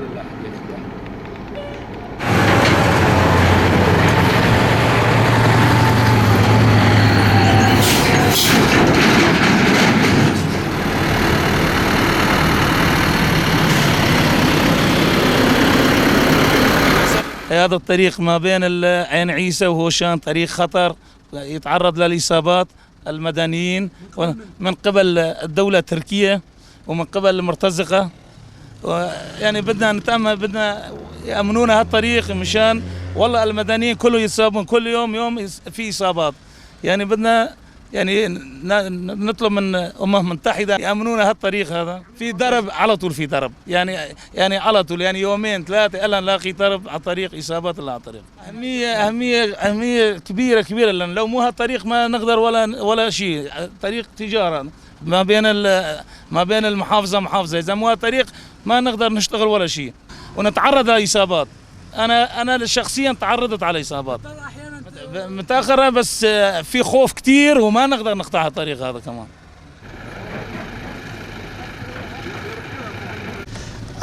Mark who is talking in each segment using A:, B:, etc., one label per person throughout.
A: لله بإذن الله.
B: هذا الطريق ما بين عين عيسى وهوشان طريق خطر، يتعرض للإصابات المدنيين من قبل الدولة التركية ومن قبل المرتزقة. يعني بدنا نتأمل، بدنا يأمنونا هالطريق مشان والله المدنيين كله يصابون كل يوم في إصابات. يعني بدنا يعني نطلب من أمم متحدة يأمنونا هالطريق هذا. في درب على طول، في درب يعني على طول، يعني يومين ثلاثة إلا نلاقي درب على الطريق، إصابات اللي على الطريق. أهمية كبيرة لأن لو مو هالطريق ما نقدر ولا شيء. طريق تجارة ما بين المحافظة، إذا مو هالطريق ما نقدر نشتغل ولا شيء ونتعرض لإصابات. أنا شخصيا تعرضت على إصابات متأخرة، بس في خوف كتير وما نقدر نقطع الطريق هذا كمان.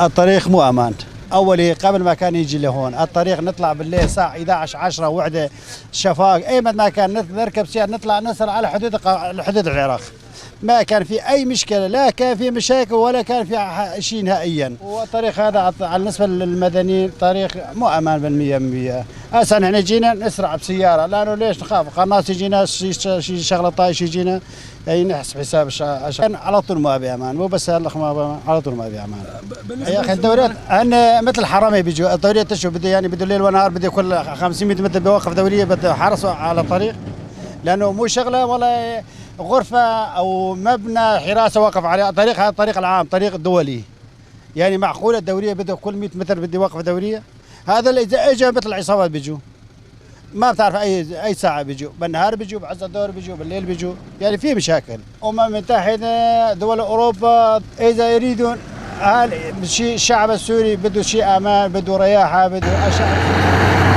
C: الطريق مو أمان. أولي قبل ما كان يجي لهون الطريق نطلع بالليل الساعة 11 10 وحدة شفاق، أي ما كان نركب سيارة نطلع نسر على حدود العراق. ما كان في أي مشكلة، لا كان في مشاكل ولا كان في شيء نهائيا. والطريق هذا بالنسبة للمدنيين طريق مو أمان بالمية. هسه نحن جينا نسرع بسيارة، لأنه ليش نخاف قناص يجينا شي شغلة طايش يجينا، يعني نحسب حساب عشان على طول ما بأمان، مو بس هلا ما بأمان، على طول ما بأمان. يا أخي الدوريات هن مثل الحرامية بيجوا الدوريات تشوف بده ليل ونهار، بده كل 500 متر بيوقف دورية، بده حرس على الطريق، لأنه مو شغلة ولا غرفة أو مبنى حراسة واقف عليه. الطريق هذا الطريق العام، طريق دولي، يعني معقولة الدورية بده كل 100 متر بده يوقف دورية؟ هذا اللي إذا إجا مثل العصابات بيجوا، ما بتعرف أي ساعة بيجوا، بالنهار بيجوا، بعز الظهر بيجوا، بالليل بيجوا، يعني في مشاكل. المتحدة دول أوروبا إذا يريدون الشعب السوري بده شيء أمان، بده رياحة، بده أشياء.